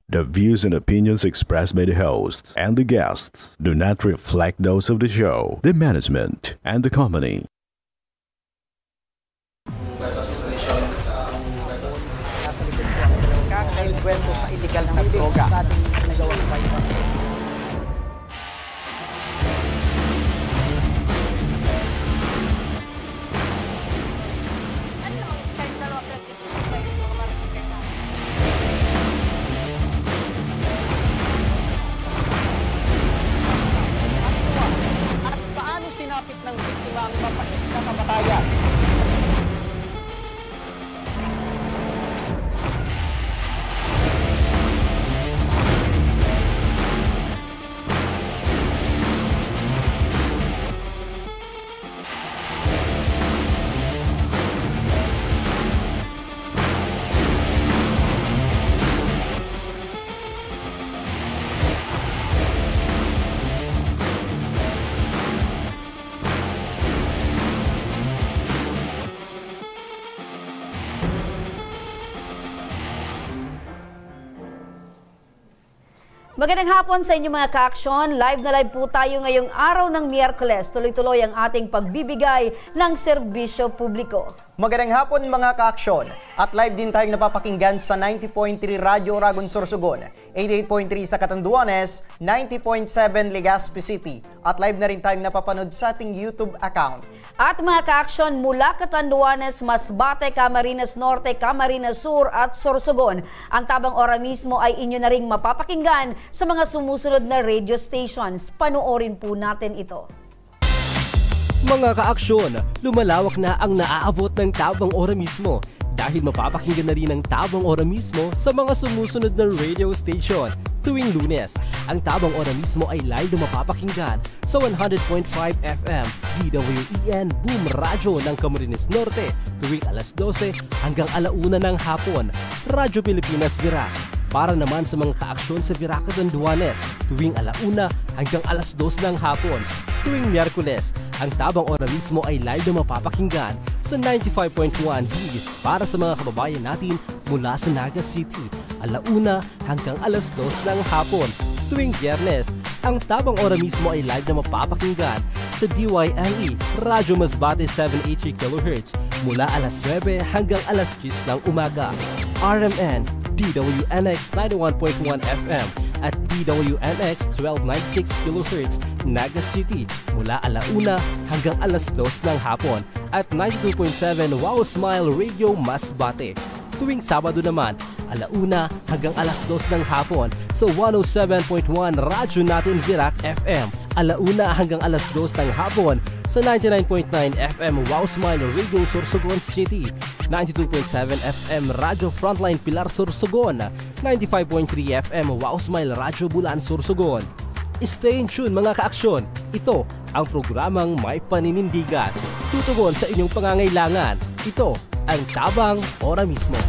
The views and opinions expressed by the hosts and the guests do not reflect those of the show, the management, and the company. Kwento sa illegal na droga. At paano sinapit ng biktima ang mapait na kamatayan? Magandang hapon sa inyo mga ka-aksyon. Live na live po tayo ngayong araw ng Miyerkules. Tuloy-tuloy ang ating pagbibigay ng serbisyo publiko. Magandang hapon mga ka-aksyon. At live din tayong napapakinggan sa 90.3 Radyo Oragon Sorsogon, 88.3 sa Catanduanes, 90.7 Legazpi City. At live na rin tayong napapanood sa ating YouTube account. At mga ka-aksyon mula Catanduanes, Masbate, Camarines Norte, Camarines Sur at Sorsogon. Ang Tabang Ora mismo ay inyo na ring mapapakinggan sa mga sumusunod na radio stations. Panoorin po natin ito. Mga ka-aksyon, lumalawak na ang naaabot ng Tabang Ora mismo dahil mapapakinggan na rin ang Tabang Ora mismo sa mga sumusunod na radio station. Tuwing Lunes, ang Tabang Ora mismo ay live na mapapakinggan sa 100.5 FM DWEN Boom Radyo ng Camarines Norte tuwing alas 12 hanggang alauna ng hapon. Radyo Pilipinas Virac. Para naman sa mga ka-aksyon sa Virac Catanduanes tuwing alauna hanggang alas 2 ng hapon. Tuwing Miyerkules, ang Tabang Ora mismo ay live na mapapakinggan sa 95.1 His para sa mga kababayan natin mula sa Naga City, alauna hanggang alas 2 ng hapon. Tuwing Biyernes, ang Tabang Ora mismo ay live na mapapakinggan sa DYME, Radyo Masbate 780 kHz mula alas 9 hanggang alas 10 ng umaga. RMN, DWNX 91.1 FM at DWNX 1296 kHz Naga City mula alauna hanggang alas 2 ng hapon at 92.7 Wow Smile Radio Masbate. Tuwing Sabado naman, alauna hanggang alas 2 ng hapon sa 107.1 Radyo Natin Virac FM, alauna hanggang alas 2 ng hapon sa 99.9 FM Wow Smile Radio Sorsogon City, 92.7 FM Radyo Frontline Pilar Sorsogon, 95.3 FM Wow Smile Radyo Bulan Sorsogon. Stay in tune mga ka-aksyon. Ito ang programang may paninindigan. Tutugon sa inyong pangangailangan. Ito ang Tabang Ora mismo.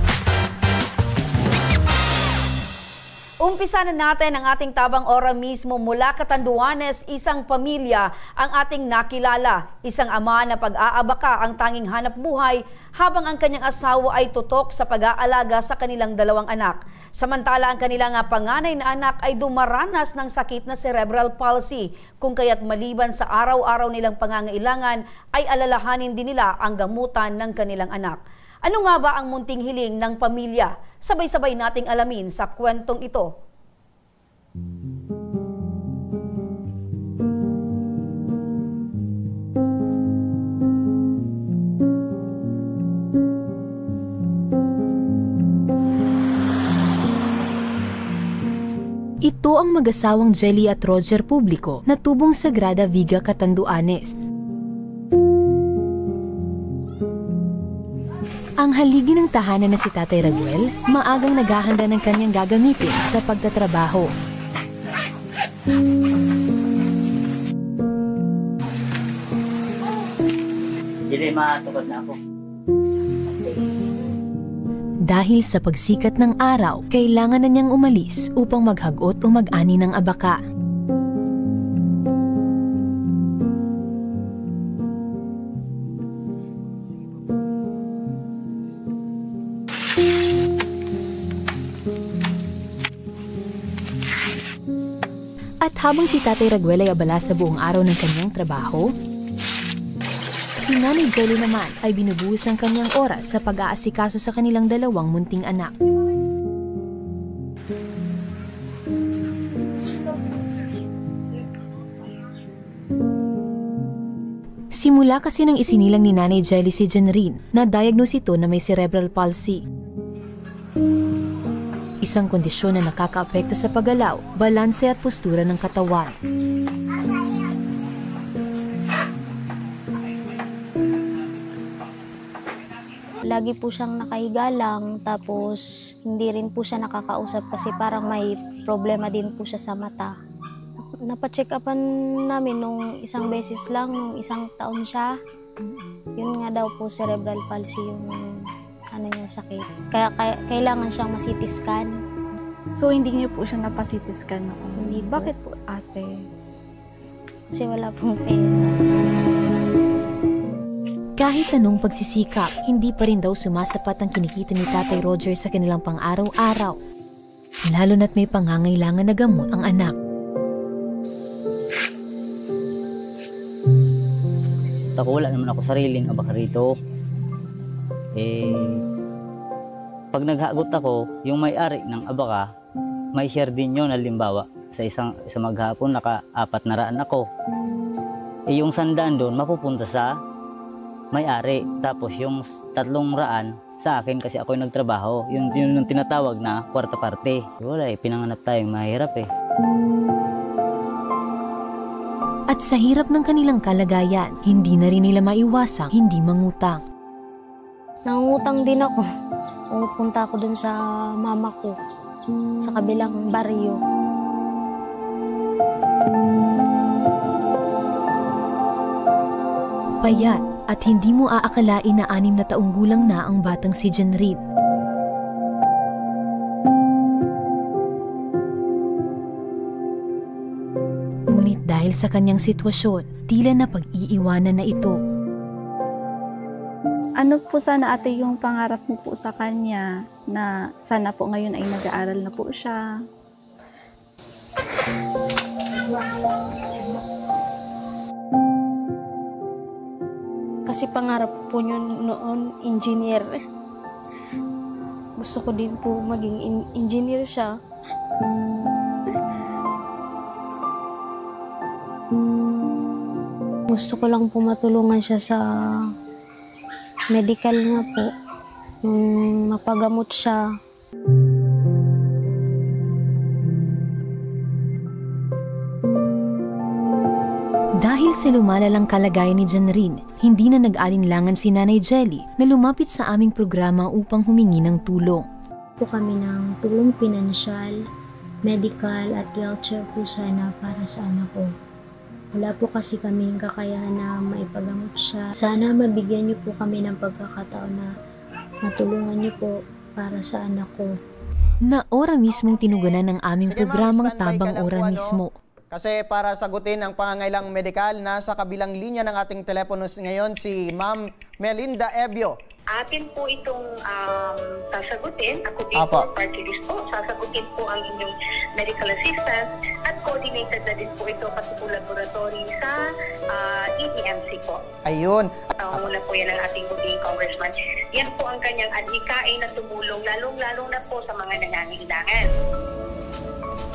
Umpisa na natin ang ating Tabang Ora mismo mula Catanduanes, isang pamilya ang ating nakilala. Isang ama na pag-aabaka ang tanging hanap buhay habang ang kanyang asawa ay tutok sa pag-aalaga sa kanilang dalawang anak. Samantala ang kanilang panganay na anak ay dumaranas ng sakit na cerebral palsy, kung kaya't maliban sa araw-araw nilang pangangailangan ay alalahanin din nila ang gamutan ng kanilang anak. Ano nga ba ang munting hiling ng pamilya? Sabay-sabay nating alamin sa kwentong ito. Ito ang mag-asawang Jelly at Roger Publico na tubong Sagrada Viga, Catanduanes. Ang haligi ng tahanan na si Tatay Raguel, maagang naghahanda ng kanyang gagamitin sa pagtatrabaho. Hindi matukod na ako. Dahil sa pagsikat ng araw, kailangan na niyang umalis upang maghagot o mag-ani ng abaka. At habang si Tatay Raguel ay abala sa buong araw ng kanyang trabaho, si Nanay Jelly naman ay binubuhos ang kanyang oras sa pag-aasikaso sa kanilang dalawang munting anak. Simula kasi nang isinilang ni Nanay Jelly si Janrine, na-diagnose ito na may cerebral palsy. Isang kondisyon na nakakaapekto sa paggalaw, balanse at postura ng katawan. Lagi po siyang nakahiga lang, tapos hindi rin po siya nakakausap kasi parang may problema din po siya sa mata. Napacheck upan namin nung isang beses lang, nung isang taon siya. Yun nga daw po cerebral palsy yung niya sakit. Kaya kailangan siyang ma-CT scan. So hindi niyo po siya napa-CT scan noon? Hindi. Bakit po, ate? Kasi wala pong pera. Kahit anong pagsisikap, hindi pa rin daw sumasapat ang kinikita ni Tatay Roger sa kanilang pang-araw-araw. Lalo na't may pangangailangan na gamot ang anak. Wala naman ako sariling abaka rito. Pag naghagot ako, yung may-ari ng abaka, may share din yun. Halimbawa, sa maghapon, naka-4 na raan ako. Yung 100 doon, mapupunta sa may-ari. Tapos yung 3 raan, sa akin kasi ako yung nagtrabaho. Yun yung tinatawag na kwarta parte. Wala pinanganap tayong mahirap At sa hirap ng kanilang kalagayan, hindi na rin nila maiwasang hindi mangutang. Nangungutang din ako. Pumunta ako dun sa mama ko, sa kabilang baryo. Payat at hindi mo aakalain na 6 na taong gulang na ang batang si Janrine. Ngunit dahil sa kanyang sitwasyon, tila na pag-iiwanan na ito. Ano po sana, ate, yung pangarap mo po sa kanya na sana po ngayon ay nag-aaral na po siya? Kasi pangarap po niyo noon, engineer. Gusto ko din po maging engineer siya. Gusto ko lang po matulungan siya sa medical nga po. Mapagamot siya. Dahil sa lumalalang kalagayan ni Janrine, hindi na nag-alinlangan si Nanay Jelly na lumapit sa aming programa upang humingi ng tulong. Po kami ng tulong pinansyal, medical at wheelchair po sana para sa anak ko. Wala po kasi kaming kakayahan na maipagamot siya. Sana mabigyan niyo po kami ng pagkakataon na matulungan niyo po para sa anak ko. Na ora mismong tinugunan ng aming Sige, programang ma'am, standby ka Tabang lang Ora po, mismo. Kasi para sagutin ang pangangailang medikal, nasa kabilang linya ng ating telepono ngayon si Ma'am Melinda Ebio. Atin po itong sasagutin. Ako din Apo. po, party list po. Sasagutin po ang inyong medical assistant at coordinated na din po ito pati po laboratory sa EDMC po. Ayun. Muna po yan ang ating buting congressman. Yan po ang kanyang adhikain na tumulong, lalong-lalong na po sa mga nangangailangan.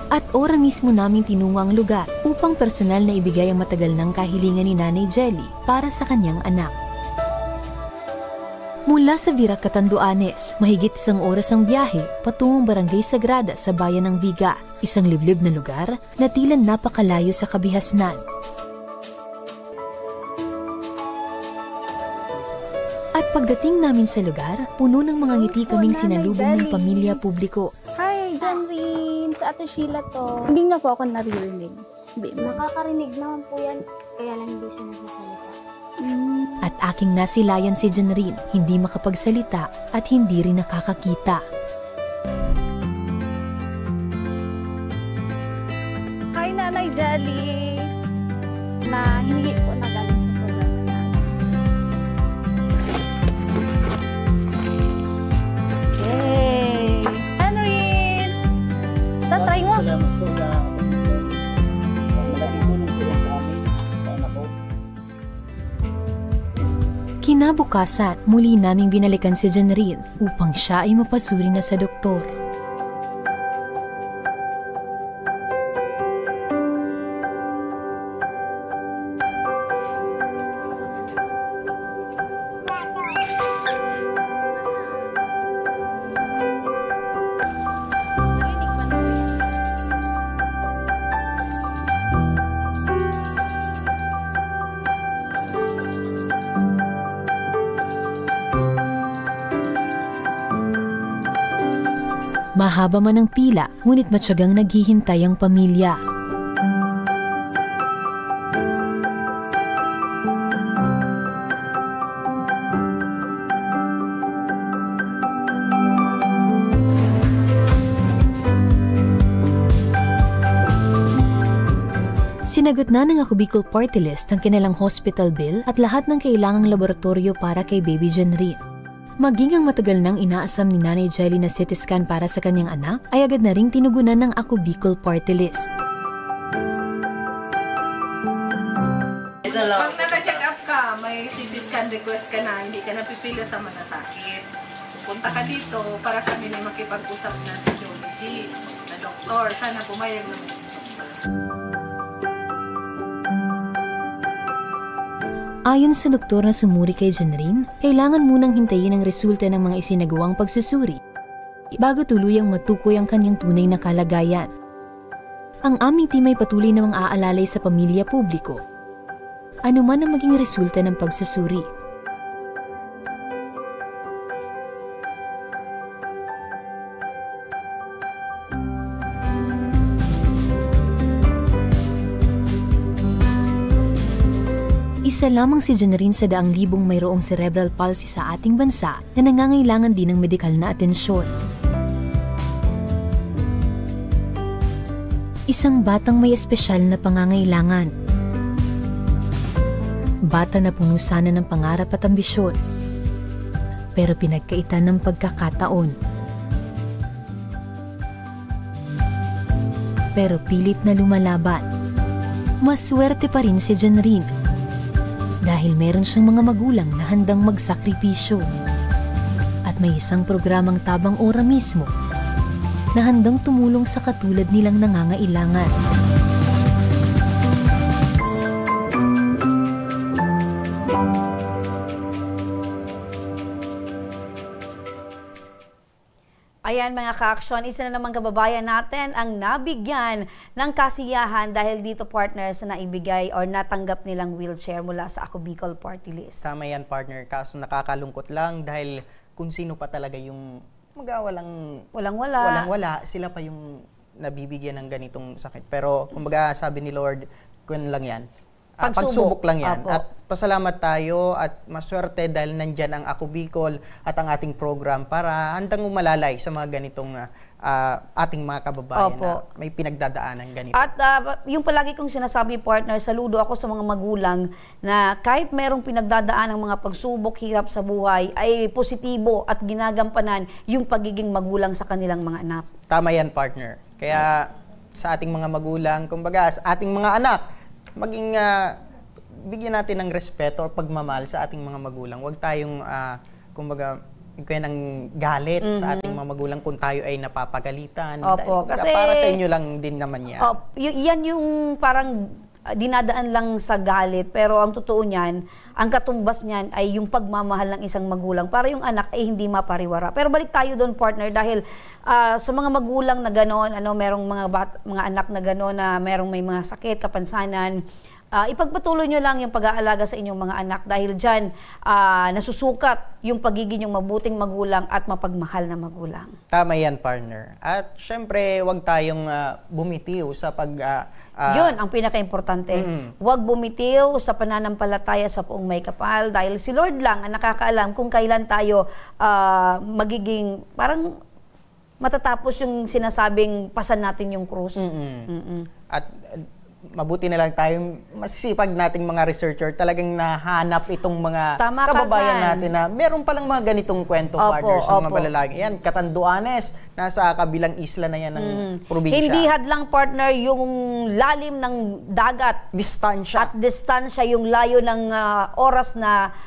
At ora mismo namin tinungo ang lugar upang personal na ibigay ang matagal ng kahilingan ni Nanay Jelly para sa kanyang anak. Mula sa Virac, Catanduanes, mahigit 1 oras ang biyahe patungong Barangay Sagrada sa bayan ng Viga, isang liblib na lugar na tila napakalayo sa kabihasnan. At pagdating namin sa lugar, puno ng mga ngiti kaming sinalubong ng pamilya publiko. Hi, Janrine! Sa Ate Sheila to. Hindi na po ako naririnig. Nakakarinig naman po yan, kaya lang hindi siya nagsasalita. At aking nasilayan si Janrine, hindi makapagsalita at hindi rin nakakakita. Hi, Nanay Jelly! Na hindi po nagaling sa programa natin. Yay! Janrine! Tatry mo! Salamat po sa Kinabukasan, muli naming binalikan si Janrine upang siya ay mapasuri na sa doktor. Mahaba man ang pila, ngunit matyagang naghihintay ang pamilya. Sinagot na ng Ako Bicol Party List ang kanilang hospital bill at lahat ng kailangang laboratorio para kay baby Janrine. Maging ang matagal nang inaasam ni Nanay Jelly na CT scan para sa kanyang anak ay agad na ring tinugunan ng Ako Bicol Party List. Pag naka-check up ka, may CT scan request ka na, hindi ka napipila sa malasakit. Punta ka dito para kami na makipag-usap sa radiology na doktor. Sana pumayag ng doktor. Ayon sa doktor na sumuri kay Janrine, kailangan munang hintayin ang resulta ng mga isinagawang pagsusuri bago tuluyang matukoy ang kanyang tunay na kalagayan. Ang aming team ay patuloy namang aalalay sa pamilya publiko. Ano man ang maging resulta ng pagsusuri. Isa lamang si Janrine sa daang libong mayroong cerebral palsy sa ating bansa na nangangailangan din ng medikal na atensyon. Isang batang may espesyal na pangangailangan. Bata na puno sana ng pangarap at ambisyon, pero pinagkaitan ng pagkakataon. Pero pilit na lumalaban. Maswerte pa rin si Janrine dahil meron siyang mga magulang na handang magsakripisyo. At may isang programang Tabang Ora mismo na handang tumulong sa katulad nilang nangangailangan. Ayan mga ka-aksyon, isa na naman kababayan natin ang nabigyan ng kasiyahan dahil dito partners na naibigay or natanggap nilang wheelchair mula sa Ako Bicol Party List. Tama yan partner, kaso nakakalungkot lang dahil kung sino pa talaga yung walang-wala, sila pa yung nabibigyan ng ganitong sakit. Pero kumbaga sabi ni Lord, kun lang yan. Pagsubok lang yan. Apo. At pasalamat tayo at maswerte dahil nandyan ang Ako Bicol at ang ating program para handang umalalay sa mga ganitong ating mga kababayan na may pinagdadaanan ganito. At yung palagi kong sinasabi partner, saludo ako sa mga magulang na kahit merong pinagdadaan ng mga pagsubok, hirap sa buhay, ay positibo at ginagampanan yung pagiging magulang sa kanilang mga anak. Tama yan partner. Kaya sa ating mga magulang, kumbaga sa ating mga anak, maging bigyan natin ng respeto o pagmamahal sa ating mga magulang. Huwag tayong kumbaga kaya ng galit sa ating mga magulang kung tayo ay napapagalitan. Opo, dahil, kasi para sa inyo lang din naman yan. Yan yung parang dinadaan lang sa galit, pero ang totoo niyan, ang katumbas niyan ay yung pagmamahal ng isang magulang para yung anak ay hindi mapariwara. Pero balik tayo doon partner dahil sa mga magulang na gano'n, merong mga anak na gano'n na merong may mga sakit, kapansanan, ipagpatuloy nyo lang yung pag-aalaga sa inyong mga anak dahil dyan nasusukat yung pagiging yung mabuting magulang at mapagmahal na magulang. Tama yan, partner. At syempre, huwag tayong bumitiw sa yun ang pinaka-importante. Huwag bumitiw sa pananampalataya sa Poong May Kapal dahil si Lord lang ang nakakaalam kung kailan tayo magiging parang matatapos yung sinasabing pasan natin yung krus. At mabuti na lang tayong masisipag nating mga researcher talagang nahanap itong mga kababayan natin na meron palang mga ganitong kwento partners sa mga malalaki. Yan, Catanduanes, nasa kabilang isla na yan ng probinsya. Hindi hadlang partner yung lalim ng dagat. Distansya. At distansya yung layo ng oras na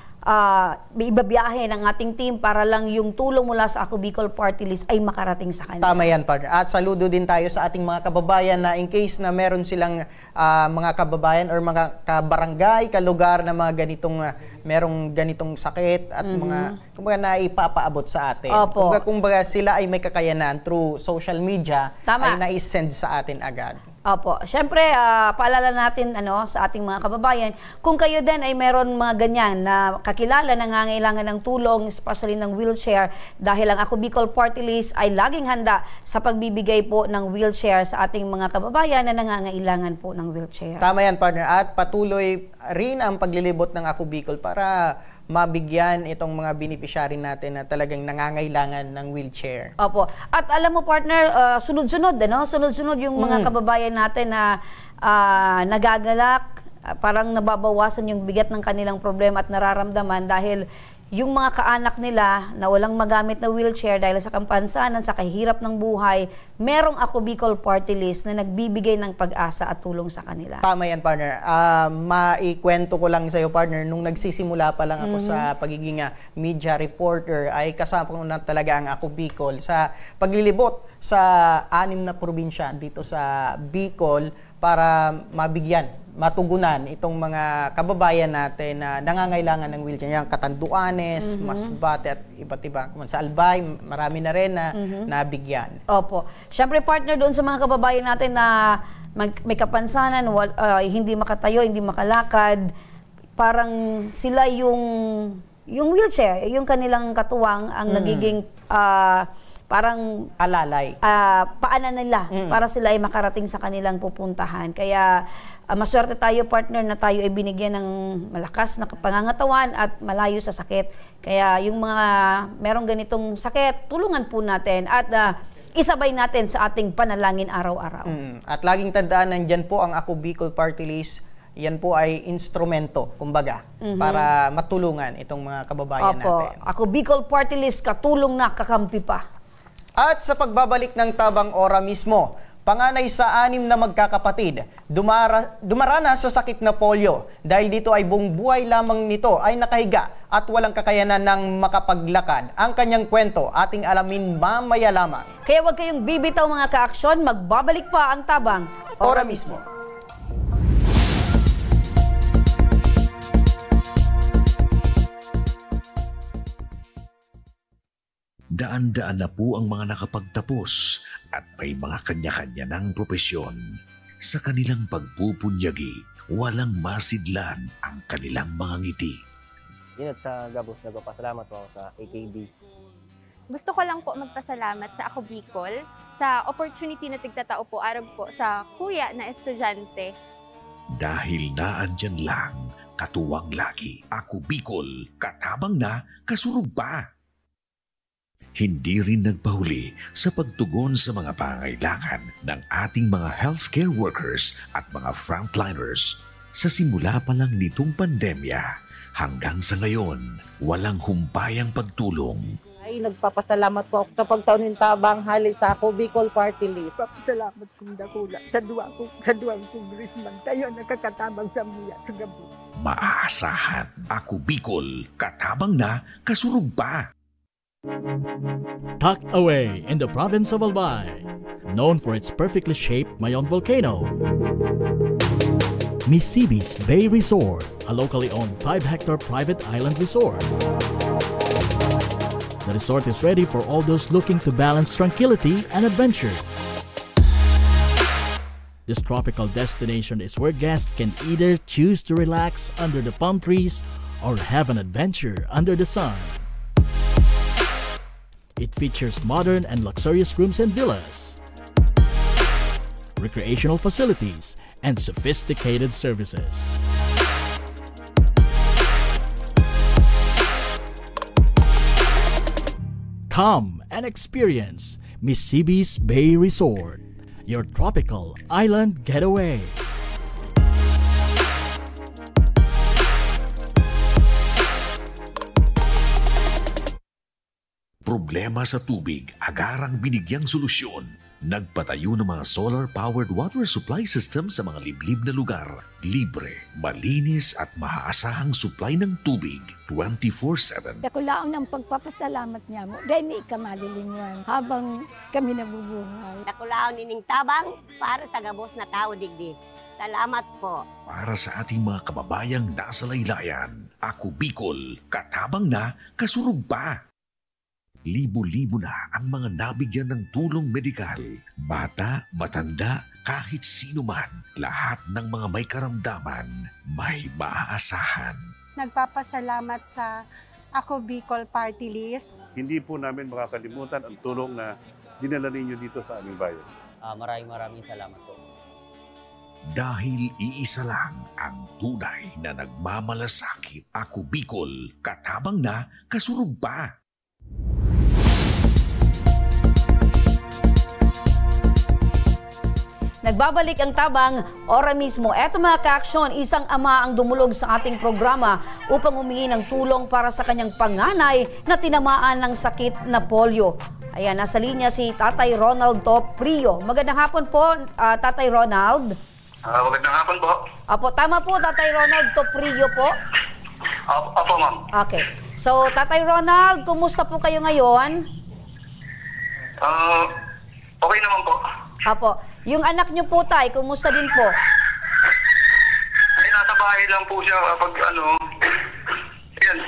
ibabiyahe ng ating team para lang yung tulong mula sa Ako Bicol Party List ay makarating sa kanila. Tama yan, partner. At saludo din tayo sa ating mga kababayan na in case na meron silang mga kababayan or mga kabarangay, kalugar na mga ganitong merong ganitong sakit at mga kumbaga na ipapaabot sa atin. Opo. Kumbaga sila ay may kakayanan through social media. Tama. Ay na-send sa atin agad. Opo. Siyempre, paalala natin sa ating mga kababayan, kung kayo din ay meron mga ganyan na kakilala na nangangailangan ng tulong, especially ng wheelchair, dahil ang Ako Bicol Party List ay laging handa sa pagbibigay po ng wheelchair sa ating mga kababayan na nangangailangan po ng wheelchair. Tama yan, partner. At patuloy rin ang paglilibot ng Ako Bicol para mabigyan itong mga beneficiary natin na talagang nangangailangan ng wheelchair. Opo. At alam mo, partner, sunod-sunod, sunod-sunod yung mga kababayan natin na nagagalak, parang nababawasan yung bigat ng kanilang problema at nararamdaman dahil yung mga kaanak nila na walang magamit na wheelchair dahil sa kampansanan, sa kahirap ng buhay, merong Ako Bicol Party List na nagbibigay ng pag-asa at tulong sa kanila. Tama yan, partner. Maikwento ko lang sa iyo, partner, nung nagsisimula pa lang ako sa pagiging media reporter, ay kasama ko na talaga ang Ako Bicol sa paglilibot sa 6 na probinsya dito sa Bicol para matugunan itong mga kababayan natin na nangangailangan ng wheelchair. Yung Catanduanes, Masbate at iba't iba. Kung sa Albay, marami na rin na nabigyan. Opo. Siyempre, partner, doon sa mga kababayan natin na may kapansanan, hindi makatayo, hindi makalakad, parang sila yung wheelchair, yung kanilang katuwang ang nagiging parang alalay. Paanan nila para sila ay makarating sa kanilang pupuntahan. Kaya maswerte tayo, partner, na tayo ay binigyan ng malakas na pangangatawan at malayo sa sakit. Kaya yung mga merong ganitong sakit, tulungan po natin at isabay natin sa ating panalangin araw-araw. At laging tandaan, nandyan po ang Ako Bicol Party List. Yan po ay instrumento, kumbaga, para matulungan itong mga kababayan natin. Ako Bicol Party List, katulong na, kakampi pa. At sa pagbabalik ng Tabang Ora mismo, panganay sa 6 na magkakapatid, dumaranas sa sakit na polio. Dahil dito ay buong buhay lamang nito ay nakahiga at walang kakayanan ng makapaglakad. Ang kanyang kwento, ating alamin mamaya lamang. Kaya huwag kayong bibitaw, mga kaaksyon, magbabalik pa ang Tabang Ora mismo. Daan-daan na po ang mga nakapagtapos at may mga kanya-kanya ng propesyon. Sa kanilang pagpupunyagi, walang masidlan ang kanilang mga ngiti. Yun at sa Gabos, nagpapasalamat po ako sa AKB. Gusto ko lang po magpasalamat sa Ako Bicol sa opportunity na tigtatao po arog po sa kuya na estudyante. Dahil naandyan lang, katuwang lagi, Ako Bicol, katabang na, kasurog pa. Hindi rin nagpahuli sa pagtugon sa mga pangangailangan ng ating mga healthcare workers at mga frontliners. Sa simula pa lang nitong pandemya, hanggang sa ngayon, walang humpayang pagtulong. Ay, nagpapasalamat po ako sa pagtaon ng Tabang hali sa Ako Bicol Party List. Papasalamat kong dakula sa duwang congressman. Kayo nakakatabang sa mga sa gabi. Maaasahan, Ako Bicol, katabang na, kasurog pa. Tucked away in the province of Albay, known for its perfectly shaped Mayon volcano, Misibis Bay Resort, a locally owned 5-hectare private island resort. The resort is ready for all those looking to balance tranquility and adventure. This tropical destination is where guests can either choose to relax under the palm trees or have an adventure under the sun. It features modern and luxurious rooms and villas, recreational facilities, and sophisticated services. Come and experience Misibis Bay Resort, your tropical island getaway. Problema sa tubig, agarang binigyang solusyon. Nagpatayo ng mga solar-powered water supply system sa mga liblib na lugar. Libre, malinis at maaasahang supply ng tubig 24/7. Dakulaon ang pagpapasalamat niya mo dahil may kamalilingan habang kami nabubuhay. Dakulaon nining tabang para sa gabos na tao digdi. Salamat po. Para sa ating mga kababayang nasa laylayan, Ako Bicol, katabang na, kasurug pa. Libo-libo na ang mga nabigyan ng tulong medikal. Bata, matanda, kahit sino man, lahat ng mga may karamdaman, may maaasahan. Nagpapasalamat sa Ako Bicol Party List. Hindi po namin makakalimutan ang tulong na dinala ninyo dito sa aming bayan. Maraming salamat po. Dahil iisa lang ang tunay na nagmamalasakit. Ako Bicol, katabang na, kasurug pa. Nagbabalik ang tabang, ora mismo. Eto mga ka-aksyon, isang ama ang dumulog sa ating programa upang humingi ng tulong para sa kanyang panganay na tinamaan ng sakit na polio. Ayan, nasa linya si Tatay Ronald Toprio. Magandang hapon po, Tatay Ronald. Magandang hapon po. Apo, tama po, Tatay Ronald Toprio po? Opo, ma'am. Okay. So, Tatay Ronald, kumusta po kayo ngayon? Okay naman po. Apo. Yung anak niyo po, Tay, kumusta din po? Ay, nasa bahay lang po siya pag yan,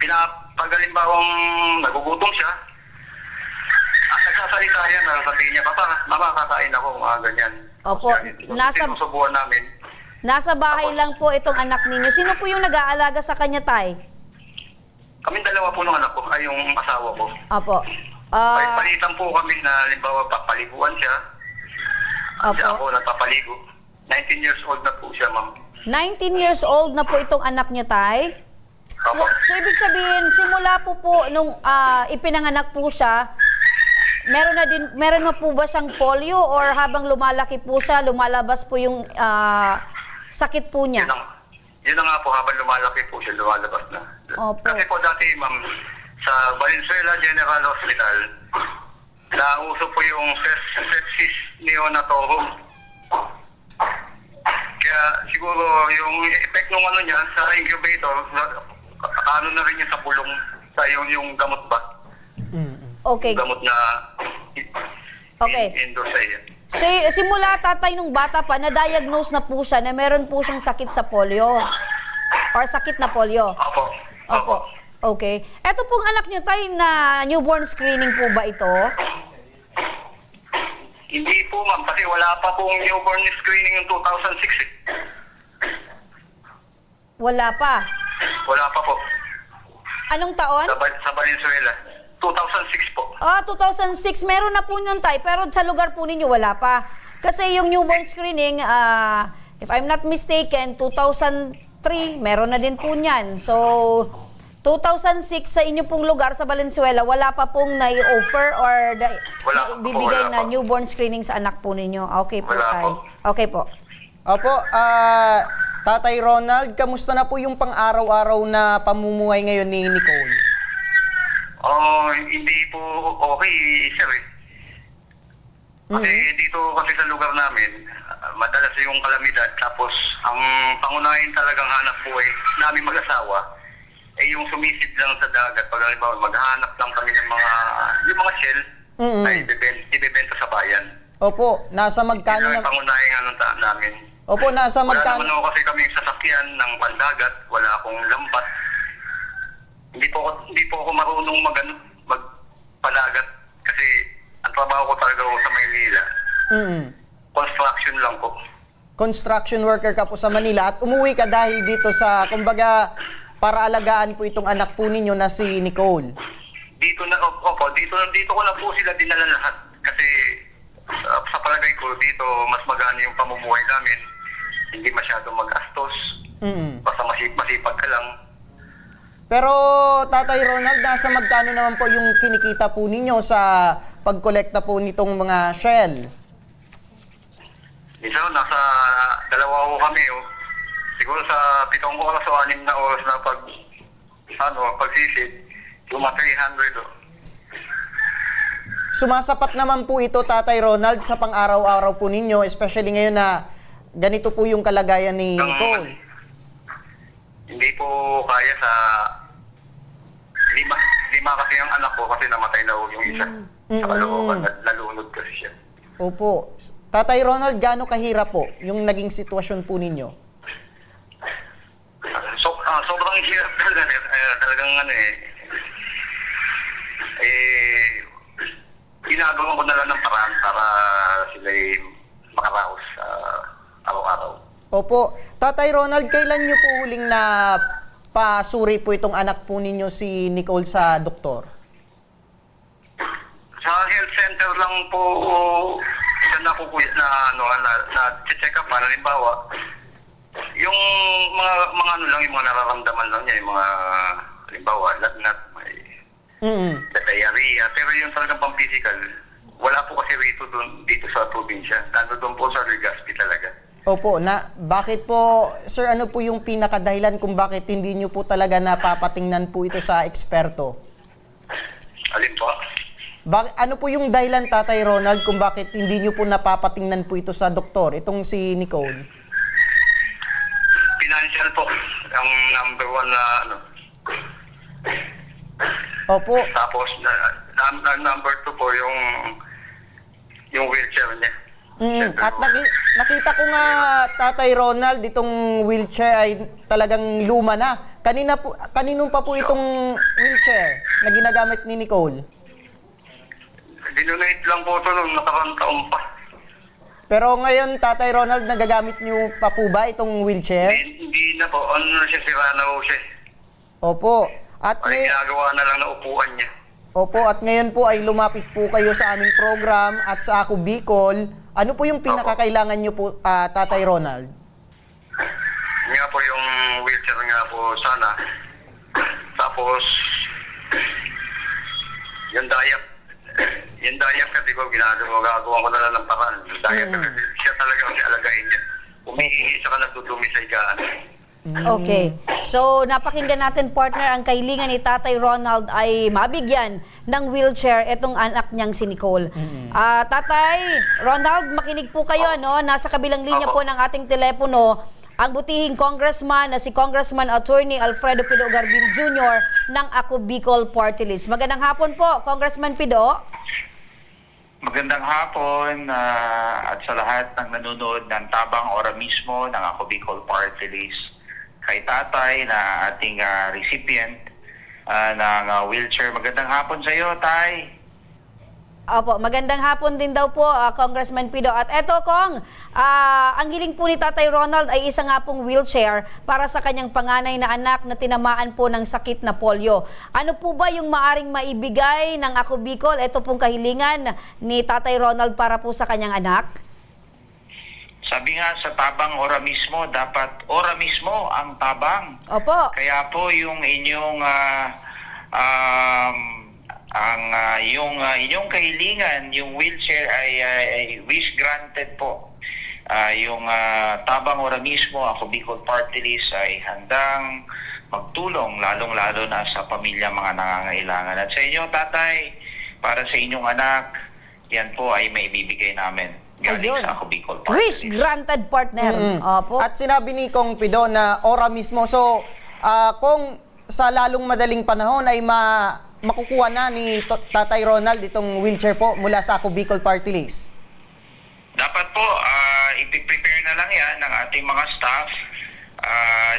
pinapagalimbawang nagugutom siya. Nagsasalita yan, sabihin niya, Papa, Mama, kakain ako, mga ganyan. Opo, sinusubuan namin. Nasa bahay lang po itong anak ninyo. Sino po yung nag-aalaga sa kanya, Tay? Kaming dalawa po ng anak ko, ay yung asawa ko. Opo. Palitan po kami na, halimbawa, papaliguan siya. Siya ako nagpapaligo. 19 years old na po siya, ma'am. 19 years old na po itong anak niyo, Tay? So ibig sabihin, simula po nung ipinanganak po siya, meron na po ba siyang polio or habang lumalaki po siya, lumalabas po yung sakit po niya? Yun na nga po, habang lumalaki po siya, lumalabas na. Opo. Kasi po dati, ma'am, sa Valenzuela General Hospital, nauso po yung sepsis neonatorum. Kaya siguro yung effect ng ano niya sa incubator, ano na rin niya sa bulong, sa yung gamot ba? Okay. Gamot na okay. Indoor sa iya. So, simula tatay nung bata pa, na-diagnose na po siya na meron po siyang sakit sa polio. Or sakit na polio. Opo. Opo. Okay. Ito pong anak niyo, Tay, na newborn screening po ba ito? Hindi po, ma'am, kasi wala pa pong newborn screening yung 2006 eh. Wala pa? Wala pa po. Anong taon? Sa Valenzuela. 2006 po. 2006. Meron na po yun, Tay, pero sa lugar po ninyo wala pa. Kasi yung newborn screening, if I'm not mistaken, 2003, meron na din po niyan. So, 2006 sa inyo pong lugar sa Valenzuela, wala pa pong nai-offer or bibigay na newborn screening sa anak po ninyo. Okay po, Tay. Okay po. Opo, Tatay Ronald, kamusta na po yung pang-araw-araw na pamumuhay ngayon ni Nicole? Hindi po okay, sir eh. Kasi dito kasi sa lugar namin, madalas yung kalamidad. Tapos, ang pangunahin talagang hanap buhay namin mag-asawa, eh yung sumisip lang sa dagat. Pag halimbawa, maghanap lang kami ng yung mga shell na ibebenta sa bayan. Opo, nasa magkano na? Yung pangunahin namin. Opo, nasa magkano? Wala naman ako kasi kami sasakyan ng pandagat, wala akong lambat. Hindi po ako marunong magpadagat kasi ang trabaho ko talaga sa Maynila. Construction lang po. Construction worker ka po sa Manila at umuwi ka dahil dito sa, kumbaga, para alagaan po itong anak po ninyo na si Nicole. Dito ko na po sila dinala lahat kasi sa palagay ko dito mas magana yung pamumuhay namin. Hindi masyadong magastos. Basta masipag ka lang. Pero Tatay Ronald, nasa magkano naman po yung kinikita po ninyo sa pagkolekta po nitong mga shell? Nasa 2 ko kami. Siguro sa 7 oras o 6 na oras na pagsisid, yung mga 300. sumasapat naman po ito, Tatay Ronald, sa pang-araw-araw po ninyo, especially ngayon na ganito po yung kalagayan ni Nicole? Hindi po kaya sa lima kasi yung anak ko kasi namatay na yung isa. Sa kalooban, nalunod kasi siya. Opo. Tatay Ronald, gaano kahirap po yung naging sitwasyon po ninyo? Sobrang hirap talaga. Talagang ginagawa ko na lang ng paraan para sila makaraos araw-araw. Opo. Tatay Ronald, kailan nyo po huling na pasuri po itong anak po ninyo si Nicole sa doktor? Sa health center lang po siya na check up, halimbawa yung mga ano lang, yung mga nararamdaman lang niya, yung mga halimbawa lagnat, may diarrhea, pero yung talagang pang-physical wala po kasi dito sa probinsya, doon po sa Legazpi talaga. Opo, bakit po, sir, ano po yung pinakadahilan kung bakit hindi nyo po talaga napapatingnan po ito sa eksperto? Alin po? Ano po yung dahilan, Tatay Ronald, kung bakit hindi nyo po napapatingnan po ito sa doktor, itong si Nicole? Financial po, ang number one na Opo. Tapos, number two po, yung wheelchair niya. At nakita ko nga, Tatay Ronald, itong wheelchair ay talagang luma na. Kanino pa po itong wheelchair na ginagamit ni Nicole? Dinonate lang po ito nung nakarang taon pa. Pero ngayon, Tatay Ronald, nagagamit niyo pa po ba itong wheelchair? Hindi na po. Ano na siya, sira na po siya. Opo. At ginagawa na lang na upuan niya. Opo, at ngayon po ay lumapit po kayo sa aming program at sa Ako Bicol. Ano po yung pinakakailangan niyo po, Tatay Ronald? Nga po yung wheelchair nga po sana. Tapos, yung diet kasi ko ginagawa ko na lang ng paraan. Yung diet kasi siya talaga kasi alagayin niya. Umihingi siya ka nagdudumi sa higaan. Okay. So, napakinggan natin, partner, ang kahilingan ni Tatay Ronald ay mabigyan ng wheelchair itong anak niyang si Nicole. Tatay Ronald, makinig po kayo, nasa kabilang linya po ng ating telepono ang butihing congressman na si Congressman Attorney Alfredo Pido Garbin Jr. ng Ako Bicol Party List. Magandang hapon po, Congressman Pido. Magandang hapon at sa lahat ng nanonood ng Tabang Ora mismo ng Ako Bicol Party List. Kay Tatay na ating recipient ng wheelchair. Magandang hapon sa iyo, Tay. Opo, magandang hapon din daw po, Congressman Pido. At eto, Kong, ang hiling po ni Tatay Ronald ay isa nga pong wheelchair para sa kanyang panganay na anak na tinamaan po ng sakit na polio. Ano po ba yung maaring maibigay ng Ako Bicol? Ito pong kahilingan ni Tatay Ronald para po sa kanyang anak? Sabi nga sa Tabang Ora mismo, dapat ora mismo ang tabang. Opo. Kaya po yung inyong inyong kahilingan, yung wheelchair ay wish granted po. Yung Tabang Ora mismo, Ako Bicol Party List ay handang magtulong, lalong-lalo na sa pamilya mga nangangailangan. At sa inyo, Tatay, para sa inyong anak, yan po ay maibibigay namin. Galing sa Ako Bicol Party Wish granted, partner. Opo. At sinabi ni Kong Pido na ora mismo. So, kung sa lalong madaling panahon ay makukuha na ni Tatay Ronald itong wheelchair po mula sa Ako Bicol Party List? Dapat po, ipiprepare na lang yan ng ating mga staff.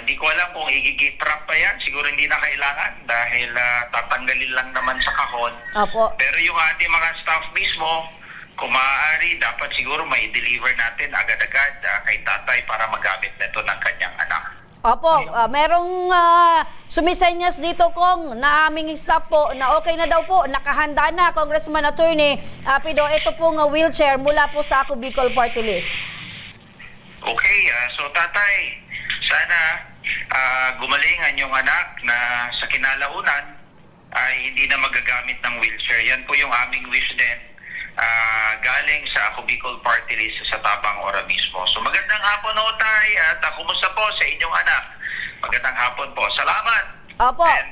Hindi ko alam kung i-gift wrap pa yan. Siguro hindi na kailangan dahil tatanggalin lang naman sa kahon. Opo. Pero yung ating mga staff mismo, kung maaari, dapat siguro may deliver natin agad-agad kay Tatay para magamit nito ng kanyang anak. Opo, merong sumisenyas dito, Kong, na aming staff po na okay na daw po, nakahanda na, Congressman Attorney Pido, ito pong wheelchair mula po sa Ako Bicol Party List. Okay, so Tatay, sana gumaling ang iyong anak na sa kinalaunan ay hindi na magagamit ng wheelchair. Yan po yung aming wish din. Galing sa Ako Bicol Party List sa Tabang Ora mismo. So magandang hapon, Tay, at kumusta po sa inyong anak? Magandang hapon po. Salamat. Opo. And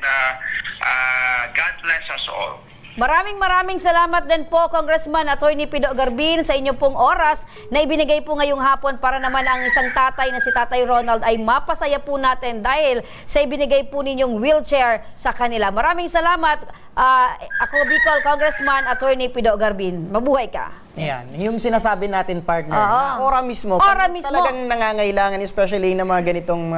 God bless us all. Maraming salamat din po, Congressman Attorney Pido Garbin, sa inyo pong oras na ibinigay po ngayong hapon para naman ang isang tatay na si Tatay Ronald ay mapasaya po natin dahil sa ibinigay po ninyong wheelchair sa kanila. Maraming salamat, ako Bicol Congressman Attorney Pido Garbin. Mabuhay ka. Ayan, yung sinasabi natin, partner, na ora mismo, mismo. Talagang nangangailangan, especially na mga ganitong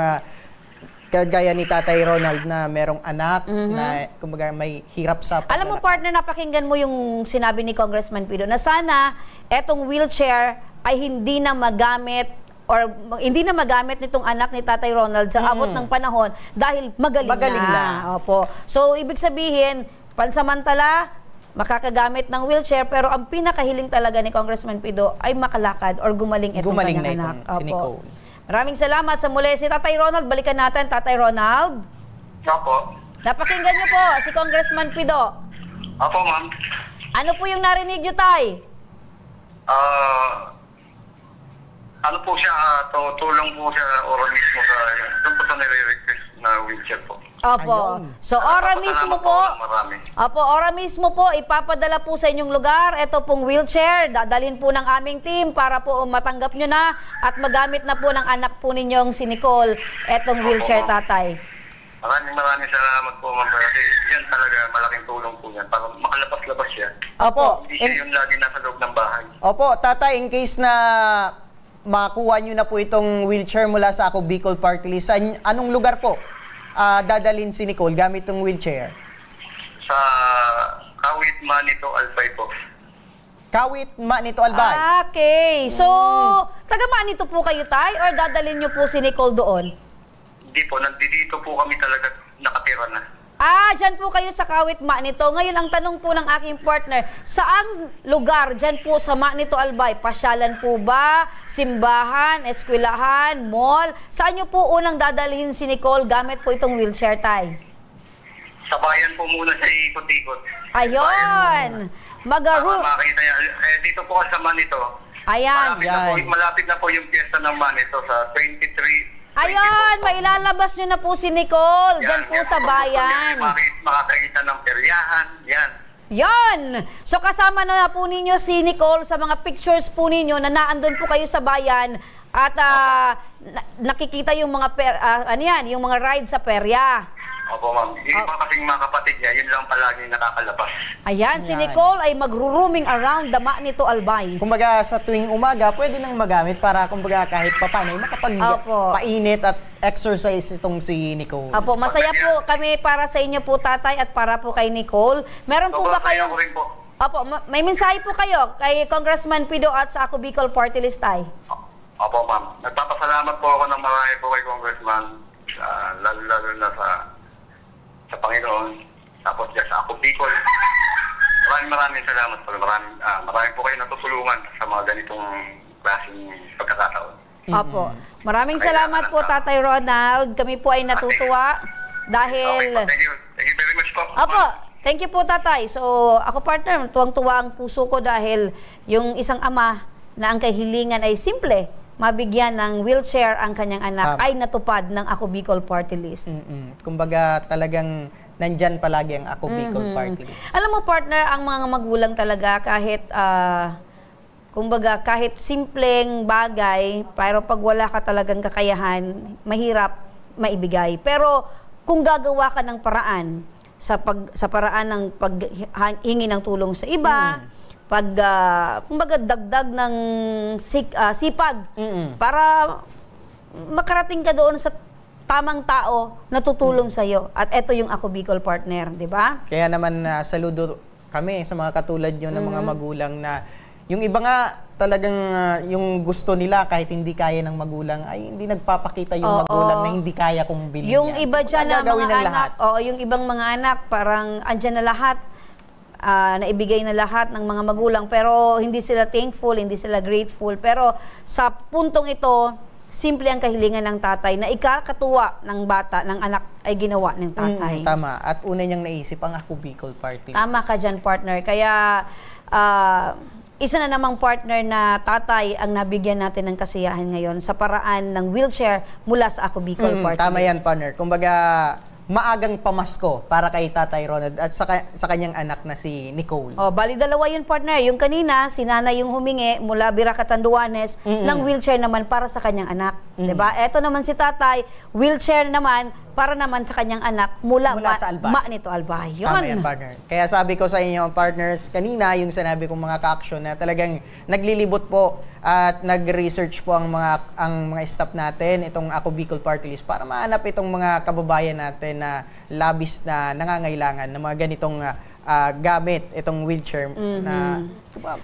kagaya ni Tatay Ronald na merong anak na kumbaga may hirap sa paglalakad. Alam mo, partner, napakinggan mo yung sinabi ni Congressman Pido na sana etong wheelchair ay hindi na magamit or hindi na magamit nitong anak ni Tatay Ronald sa abot ng panahon dahil magaling na. Opo. So, ibig sabihin, pansamantala, makakagamit ng wheelchair, pero ang pinakahiling talaga ni Congressman Pido ay makalakad or gumaling itong kanyang anak. Opo. Maraming salamat sa muli. Si Tatay Ronald, balikan natin. Tatay Ronald. Opo. Napakinggan niyo po si Congressman Pido. Opo, ma'am. Ano po yung narinig niyo, Tay? Ano po siya, tulong po siya ora mismo sa, doon po sa nire-request na wheelchair po. Opo. So, ora mismo po. Opo, ora mismo po, ipapadala po sa inyong lugar. Ito pong wheelchair, dadalhin po ng aming team para po matanggap nyo na at magamit na po ng anak po ninyong si Nicole etong wheelchair, tatay. Maraming salamat po, ma'am. Kasi yan talaga, malaking tulong po yan para makalabas-labas siya. Opo. Hindi siya yung lagi nasa loob ng bahay. Opo, tatay, in case na makuha nyo na po itong wheelchair mula sa Ako Bicol Party List, anong lugar po dadalhin si Nicole gamit itong wheelchair? Sa Kawit Manito Albay po. Kawit Manito Albay? Okay. So, taga Manito po kayo, Tay? Or dadalhin nyo po si Nicole doon? Hindi po. Nandito po kami talaga nakatira na. Dyan po kayo sa Kawit Manito. Ngayon, ang tanong po ng aking partner, saang lugar dyan po sa Manito Albay? Pasyalan po ba? Simbahan? Eskwelahan? Mall? Saan nyo po unang dadalhin si Nicole gamit po itong wheelchair, Tay? Sa bayan po muna sa ikot-ikot. Ayun! Makita niya. Dito po sa Manito. Ayan. Malapit na po yung piyesta ng Manito sa 23. Ayun, mailalabas nyo na po si Nicole. Diyan po sa bayan. Makakita ng peryahan. Yan. Yan! So kasama na po ninyo si Nicole sa mga pictures po ninyo na naandun po kayo sa bayan at nakikita yung mga yung mga ride sa perya. Opo, ma'am. Yung kasing mga kapatid niya, yun lang palagi nakakalabas. Ayan, si Nicole ay magro-roaming around the Manito Albay. Kumbaga sa tuwing umaga, pwede nang magamit para kumbaga kahit papaano makapag-painit at exercise itong si Nicole. Opo, masaya po kami para sa inyo po, tatay, at para po kay Nicole. Meron po ba kayo? Opo, may mensahe po kayo kay Congressman Pido at sa Ako Bicol Party List, Tay? Opo, ma'am. Nagpapasalamat po ako ng marami po kay Congressman, lalo na sa Panginoon, tapos dyan sa Ako Bicol. Maraming salamat po. Marami po kayo natutulungan sa mga ganitong klaseng pagkakataon. Opo. Maraming salamat po, Tatay Ronald. Kami po ay natutuwa dahil... Okay, thank you very much po. Opo. Thank you po, Tatay. So, ako, partner, tuwang-tuwa ang puso ko dahil yung isang ama na ang kahilingan ay simple, mabigyan ng wheelchair ang kanyang anak, ay natupad ng Ako Bicol Party List. Kumbaga talagang nandyan palagi ang Ako Bicol Party List. Alam mo, partner, ang mga magulang talaga kahit simpleng bagay, pero pag wala ka talagang kakayahan, mahirap maibigay. Pero kung gagawa ka ng paraan sa paraan ng paghingi ng tulong sa iba, kumbaga dagdag ng sipag para makarating ka doon sa tamang tao na tutulong sa iyo. At ito yung Ako Bicol partner, di ba? Kaya naman saludo kami sa mga katulad nyo ng mga magulang na yung iba nga talagang yung gusto nila kahit hindi kaya ng magulang ay hindi nagpapakita yung magulang na hindi kaya kung bilhin yung yan. Iba dyan na mga anak, yung ibang mga anak parang andyan na lahat, naibigay na lahat ng mga magulang pero hindi sila thankful, hindi sila grateful. Pero sa puntong ito, simple ang kahilingan ng tatay na ikakatuwa ng bata, ng anak ay ginawa ng tatay. Tama. At una niyang naisip ang Ako Bicol Party List. Tama ka dyan, partner. Kaya isa na namang partner na tatay ang nabigyan natin ng kasiyahan ngayon sa paraan ng wheelchair mula sa Ako Bicol Party List. Tama yan, partner. Kumbaga, maagang pamasko para kay Tatay Ronald at sa kanyang anak na si Nicole? Bali dalawa yun, partner. Yung kanina, si nanay yung humingi mula Bira, Catanduanes ng wheelchair naman para sa kanyang anak. Diba? Eto naman si tatay, wheelchair naman para naman sa kanyang anak mula sa Albay. Nito Albay. Yun. Tama yan, partner. Kaya sabi ko sa inyo, partners, kanina yung sinabi kong mga ka-action na talagang naglilibot po at nag-research po ang mga staff natin, itong Ako Bicol Party List, para mahanap itong mga kababayan natin na labis na nangangailangan ng mga ganitong gamit, itong wheelchair na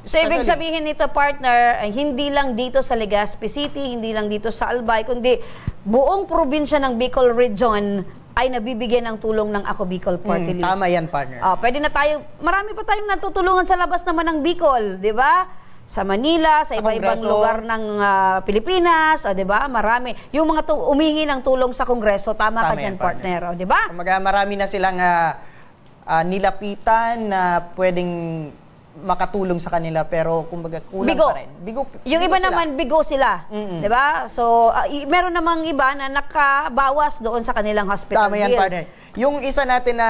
So, ibig sabihin nito, partner, hindi lang dito sa Legazpi City, hindi lang dito sa Albay, kundi buong probinsya ng Bicol Region ay nabibigyan ng tulong ng Ako Bicol Party List. Tama yan, partner. Pwede na tayo, marami pa tayong natutulungan sa labas naman ng Bicol, di ba? Sa Manila, sa iba-ibang lugar ng Pilipinas, di ba? Marami. Yung mga umingi ng tulong sa Kongreso, tama ka dyan, partner, di ba? Marami na silang nilapitan na pwedeng makatulong sa kanila, pero kumbaga kulang pa rin. Yung iba naman, bigo sila. Di ba? So, meron namang iba na nakabawas doon sa kanilang hospital bill. Tama yan, partner. Yung isa natin na,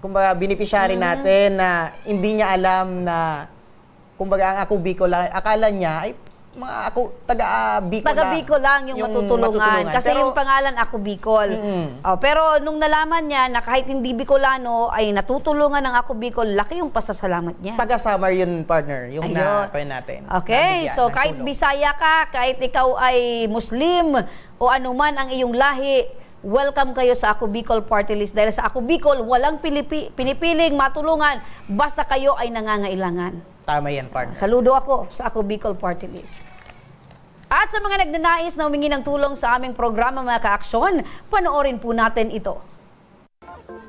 kumbaga, beneficiary natin na hindi niya alam na, kumbaga, ang Ako Bicol, akala niya ay mga taga-Bicol lang yung matutulungan. Kasi yung pangalan Ako Bicol. Pero nung nalaman niya na kahit hindi Bicolano ay natutulungan ng Ako Bicol, laki yung pasasalamat niya. Taga-Samar yun, partner, yung na-point natin. Okay, so kahit Bisaya ka, kahit ikaw ay Muslim o anuman ang iyong lahi, welcome kayo sa Ako Bicol Party List. Dahil sa Ako Bicol, walang pinipiling matulungan basta kayo ay nangangailangan. Tama yan, partner. Saludo ako sa Ako Bicol Party List. At sa mga nagnanais na humingi ng tulong sa aming programa, mga ka-aksyon, panoorin po natin ito.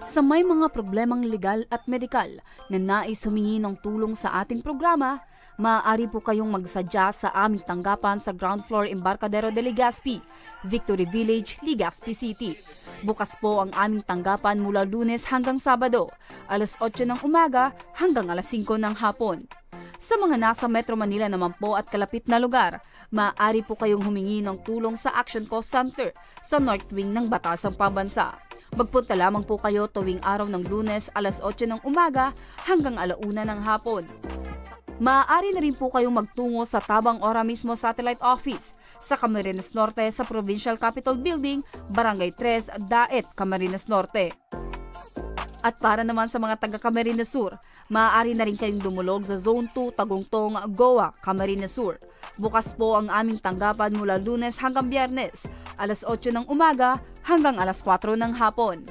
Sa may mga problemang legal at medikal na nais humingi ng tulong sa ating programa, maaari po kayong magsadya sa aming tanggapan sa ground floor Embarcadero de Legazpi, Victory Village, Legazpi City. Bukas po ang aming tanggapan mula Lunes hanggang Sabado, alas 8 ng umaga hanggang alas 5 ng hapon. Sa mga nasa Metro Manila naman po at kalapit na lugar, maaari po kayong humingi ng tulong sa Action Cost Center sa North Wing ng Batasang Pambansa. Magpunta lamang po kayo tuwing araw ng Lunes alas 8 ng umaga hanggang alauna ng hapon. Maaari na rin po kayong magtungo sa Tabang Ora mismo Satellite Office sa Camarines Norte sa Provincial Capitol Building, Barangay 3, Daet, Camarines Norte. At para naman sa mga taga Camarines Sur, maaari na rin kayong dumulog sa Zone 2, Tagungtong, Goa, Camarines Sur. Bukas po ang aming tanggapan mula Lunes hanggang Biyernes, alas 8 ng umaga hanggang alas 4 ng hapon.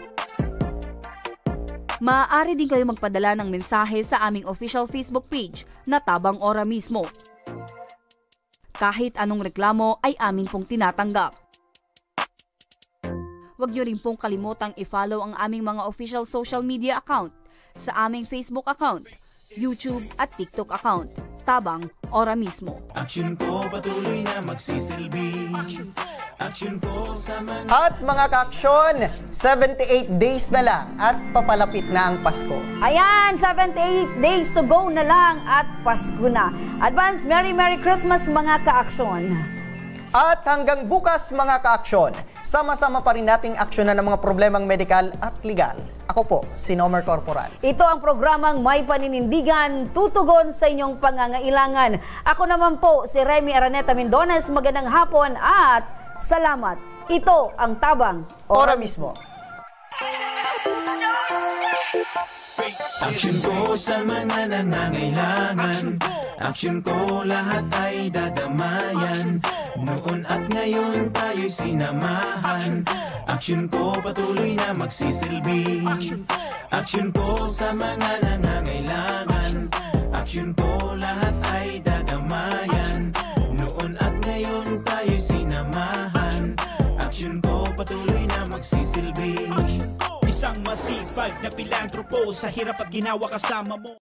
Maaari din kayo magpadala ng mensahe sa aming official Facebook page na Tabang Ora mismo. Kahit anong reklamo ay amin pong tinatanggap. Huwag niyo rin pong kalimutang i-follow ang aming mga official social media account sa aming Facebook account, YouTube at TikTok account, Tabang Ora mismo. Action ko patuloy na magsisilbi. Action ko sa mga... At mga ka-aksyon, 78 days na lang at papalapit na ang Pasko. Ayan, 78 days to go na lang at Pasko na. Advance Merry Christmas mga ka-aksyon. At hanggang bukas mga ka-aksyon, sama-sama pa rin nating aksyonan ng mga problemang medikal at legal. Ako po, si Nomer Corporal. Ito ang programang May Paninindigan, tutugon sa inyong pangangailangan. Ako naman po, si Remy Araneta Mendones. Magandang hapon at salamat. Ito ang Tabang Ora mismo. Action ko sa mga nangangailangan. Action ko lahat ay dadamayan. Noon at ngayon tayo'y sinamahan. Action ko patuloy na magsisilbi. Action ko sa mga nangangailangan. Action ko lahat ay dadamayan. Noon at ngayon tayo'y sinamahan. Action ko patuloy na magsisilbi. Isang masipag na pilantropo sa hirap at ginawa kasama mo.